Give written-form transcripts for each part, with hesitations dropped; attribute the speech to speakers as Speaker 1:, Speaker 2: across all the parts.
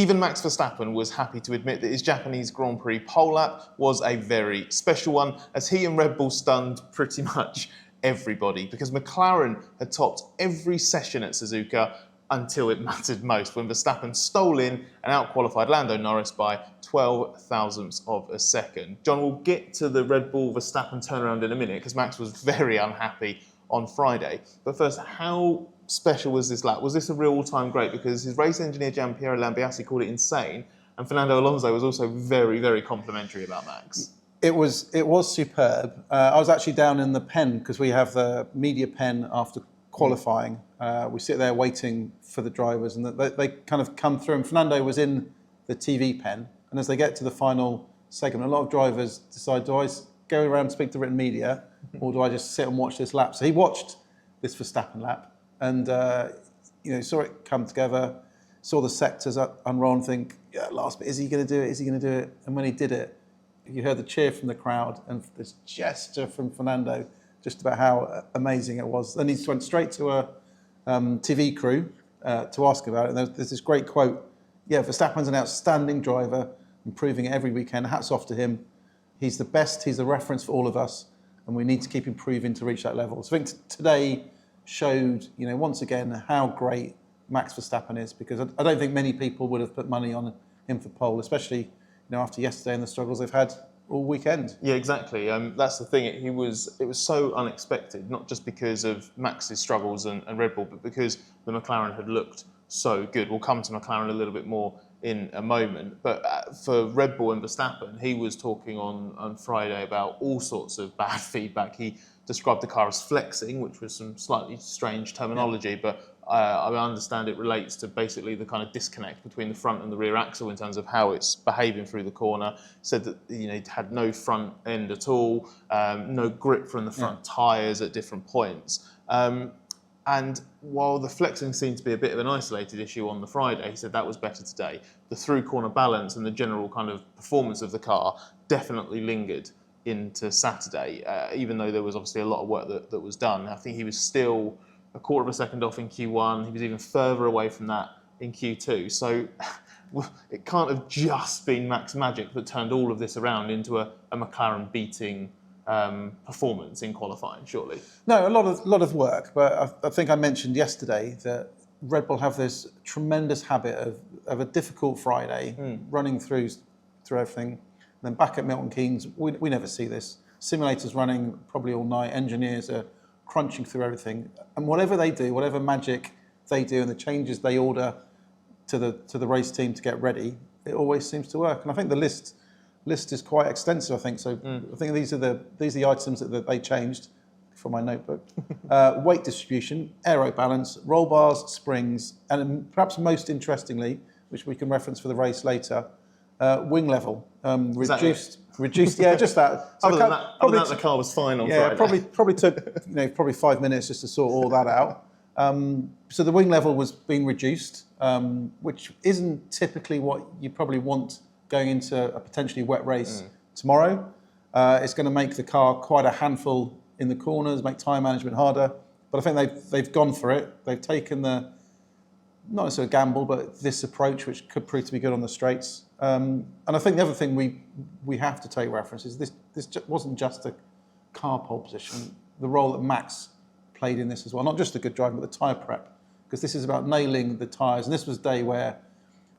Speaker 1: Even Max Verstappen was happy to admit that his Japanese Grand Prix pole lap was a very special one, as he and Red Bull stunned pretty much everybody, because McLaren had topped every session at Suzuka until it mattered most, when Verstappen stole in and outqualified Lando Norris by 12 thousandths of a second. John, we'll get to the Red Bull Verstappen turnaround in a minute, because Max was very unhappy on Friday. But first, how special was this lap? Was this a real all-time great? Because his race engineer Gianpiero Lambiase called it insane, and Fernando Alonso was also very, very complimentary about Max.
Speaker 2: It was superb. I was actually down in the pen, because we have the media pen after qualifying. We sit there waiting for the drivers, and they kind of come through. And Fernando was in the TV pen, and as they get to the final segment, a lot of drivers decide, do I go around and speak to written media, or do I just sit and watch this lap? So he watched this Verstappen lap, and saw it come together, saw the sectors unroll, and think, yeah, last bit, is he going to do it? Is he going to do it? And when he did it, you heard the cheer from the crowd and this gesture from Fernando, just about how amazing it was. Then he went straight to a TV crew to ask about it. And there's this great quote, yeah, Verstappen's an outstanding driver, improving it every weekend. Hats off to him. He's the best, he's the reference for all of us, and we need to keep improving to reach that level. So I think today showed, once again, how great Max Verstappen is, because I don't think many people would have put money on him for pole, especially after yesterday and the struggles they've had all weekend.
Speaker 1: Yeah, exactly. That's the thing. It was so unexpected, not just because of Max's struggles and Red Bull, but because the McLaren had looked so good. We'll come to McLaren a little bit more in a moment. But for Red Bull and Verstappen, he was talking on Friday about all sorts of bad feedback. He described the car as flexing, which was some slightly strange terminology, but I understand it relates to basically the kind of disconnect between the front and the rear axle in terms of how it's behaving through the corner. Said that it had no front end at all, no grip from the front tyres at different points. And while the flexing seemed to be a bit of an isolated issue on the Friday, he said that was better today. The through corner balance and the general kind of performance of the car definitely lingered into Saturday, even though there was obviously a lot of work that was done. I think he was still a quarter of a second off in Q1. He was even further away from that in Q2. So it can't have just been Max magic that turned all of this around into a McLaren beating performance in qualifying, surely.
Speaker 2: No, a lot of work. But I think I mentioned yesterday that Red Bull have this tremendous habit of a difficult Friday, running through everything. And then back at Milton Keynes, we never see this. Simulators running probably all night. Engineers are crunching through everything, and whatever they do, whatever magic they do, and the changes they order to the race team to get ready, it always seems to work. And I think the list is quite extensive. I think so. I think these are the items that they changed from my notebook: weight distribution, aero balance, roll bars, springs, and perhaps most interestingly, which we can reference for the race later, wing level reduced. Yeah, just that.
Speaker 1: So other than that, the car was fine on Friday.
Speaker 2: Probably took 5 minutes just to sort all that out. So the wing level was being reduced, which isn't typically what you probably want going into a potentially wet race tomorrow. It's going to make the car quite a handful in the corners, make tyre management harder. But I think they've gone for it. They've taken not necessarily a gamble, but this approach, which could prove to be good on the straights. And I think the other thing we have to take reference is this wasn't just a car pole position. The role that Max played in this as well, not just the good driving, but the tyre prep, because this is about nailing the tyres. And this was a day where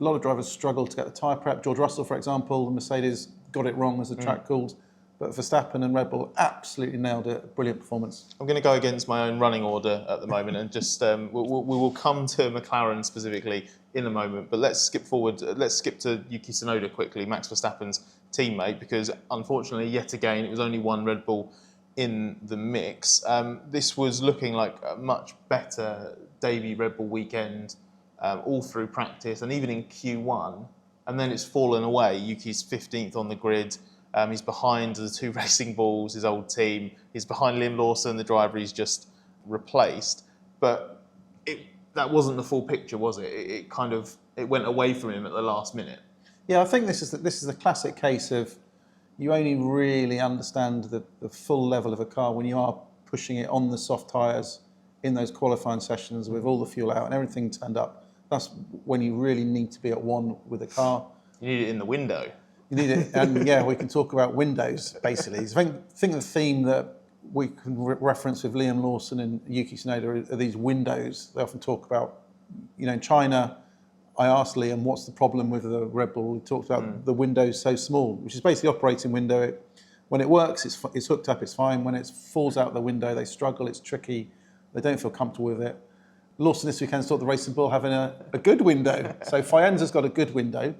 Speaker 2: a lot of drivers struggled to get the tyre prep. George Russell, for example, the Mercedes got it wrong, as the track called. But Verstappen and Red Bull absolutely nailed it. Brilliant performance.
Speaker 1: I'm going to go against my own running order at the moment, and just we will come to McLaren specifically in a moment. But let's skip forward. Let's skip to Yuki Tsunoda quickly, Max Verstappen's teammate, because unfortunately, yet again, it was only one Red Bull in the mix. This was looking like a much better debut Red Bull weekend, all through practice and even in Q1. And then it's fallen away. Yuki's 15th on the grid. He's behind the two Racing Bulls, his old team. He's behind Liam Lawson, the driver he's just replaced. But that wasn't the full picture, was it? It went away from him at the last minute.
Speaker 2: Yeah, I think this is a classic case of you only really understand the full level of a car when you are pushing it on the soft tyres in those qualifying sessions with all the fuel out and everything turned up. That's when you really need to be at one with the car.
Speaker 1: You need it in the window.
Speaker 2: You need it, and yeah, we can talk about windows basically. I think the theme that we can reference with Liam Lawson and Yuki Tsunoda are these windows. They often talk about, in China. I asked Liam, what's the problem with the Red Bull? He talked about the window's so small, which is basically operating window. When it works, it's hooked up, it's fine. When it falls out the window, they struggle, it's tricky. They don't feel comfortable with it. Lawson this weekend thought the Racing Bull having a good window. So Faenza's got a good window.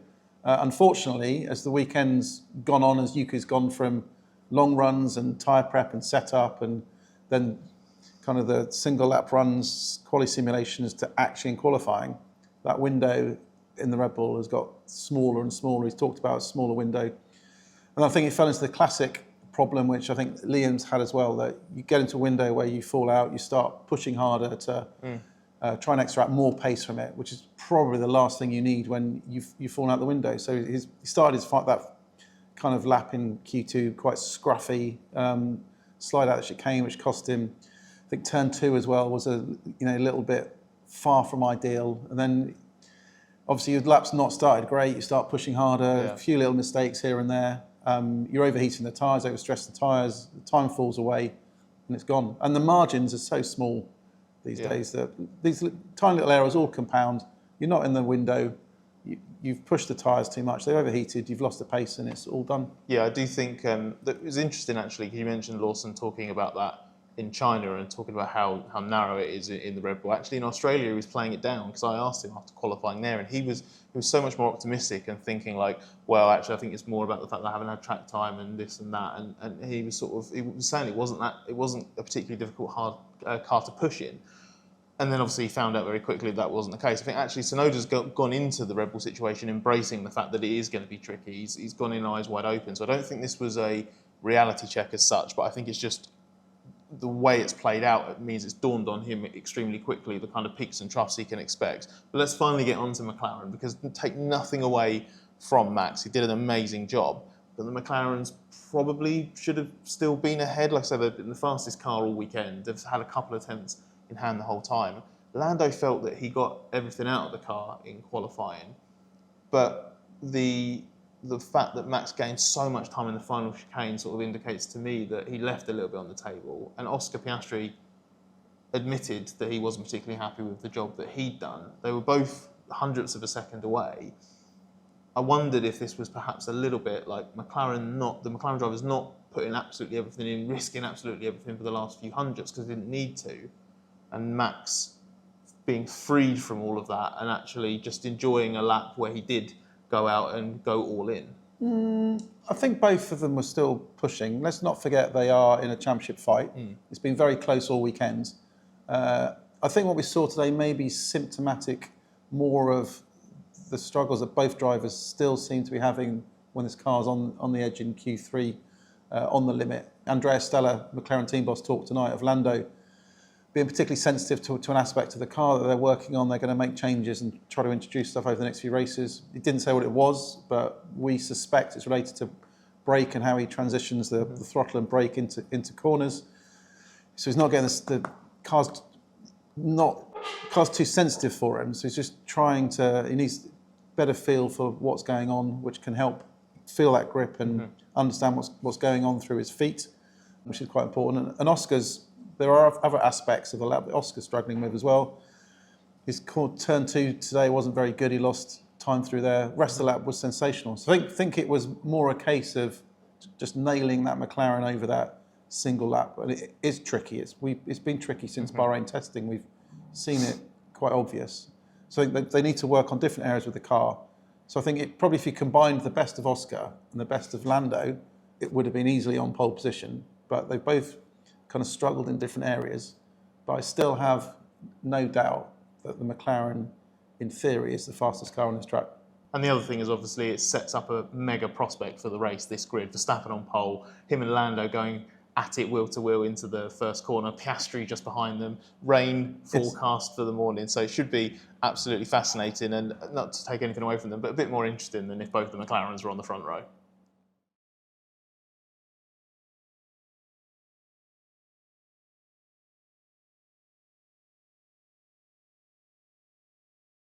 Speaker 2: Unfortunately, as the weekend's gone on, as Yuki's gone from long runs and tyre prep and setup and then kind of the single lap runs, quali simulations to actually in qualifying, that window in the Red Bull has got smaller and smaller. He's talked about a smaller window. And I think it fell into the classic problem, which I think Liam's had as well, that you get into a window where you fall out, you start pushing harder to try and extract more pace from it, which is probably the last thing you need when you've fallen out the window. So he started his fight, that kind of lap in Q2, quite scruffy, slide out the chicane, which cost him, I think turn 2 as well was a little bit far from ideal. And then obviously your lap's not started great, you start pushing harder, a few little mistakes here and there. You're overheating the tyres, overstress the tyres, the time falls away and it's gone. And the margins are so small these days that these tiny little errors all compound. You're not in the window, you've pushed the tyres too much, they've overheated, you've lost the pace and it's all done.
Speaker 1: Yeah, I do think that it was interesting actually, because you mentioned Lawson talking about that in China and talking about how narrow it is in the Red Bull. Actually in Australia he was playing it down, because I asked him after qualifying there and he was so much more optimistic and thinking like, well actually I think it's more about the fact that I haven't had track time and this and that, and he was he was saying it wasn't a particularly difficult hard car to push in. And then obviously he found out very quickly that wasn't the case. I think actually Tsunoda's gone into the Red Bull situation embracing the fact that it is going to be tricky. He's gone in eyes wide open. So I don't think this was a reality check as such, but I think it's just the way it's played out. It means it's dawned on him extremely quickly the kind of peaks and troughs he can expect. But let's finally get on to McLaren, because take nothing away from Max. He did an amazing job. But the McLarens probably should have still been ahead. Like I said, they've been the fastest car all weekend. They've had a couple of attempts in hand the whole time. Lando felt that he got everything out of the car in qualifying, but the fact that Max gained so much time in the final chicane sort of indicates to me that he left a little bit on the table. And Oscar Piastri admitted that he wasn't particularly happy with the job that he'd done. They were both hundredths of a second away. I wondered if this was perhaps a little bit like the McLaren drivers not putting absolutely everything in, risking absolutely everything for the last few hundredths because they didn't need to. And Max being freed from all of that and actually just enjoying a lap where he did go out and go all in.
Speaker 2: I think both of them were still pushing. Let's not forget they are in a championship fight. It's been very close all weekend. I think what we saw today may be symptomatic more of the struggles that both drivers still seem to be having when this car's on the edge in Q3, on the limit. Andrea Stella, McLaren team boss, talked tonight of Lando being particularly sensitive to an aspect of the car that they're working on. They're going to make changes and try to introduce stuff over the next few races. He didn't say what it was, but we suspect it's related to brake and how he transitions the throttle and brake into corners. So he's not getting the car's too sensitive for him. So he's just he needs better feel for what's going on, which can help feel that grip and understand what's going on through his feet, which is quite important. And there are other aspects of the lap that Oscar's struggling with as well. His turn 2 today wasn't very good. He lost time through there. Rest of the lap was sensational. So I think it was more a case of just nailing that McLaren over that single lap. And it is tricky. It's been tricky since Bahrain testing. We've seen it quite obvious. So I think they need to work on different areas with the car. So I think probably if you combined the best of Oscar and the best of Lando, it would have been easily on pole position. But they've both kind of struggled in different areas, but I still have no doubt that the McLaren, in theory, is the fastest car on this track.
Speaker 1: And the other thing is obviously it sets up a mega prospect for the race, this grid. Verstappen on pole, him and Lando going at it wheel to wheel into the first corner, Piastri just behind them, rain forecast for the morning. So it should be absolutely fascinating, and not to take anything away from them, but a bit more interesting than if both the McLarens were on the front row.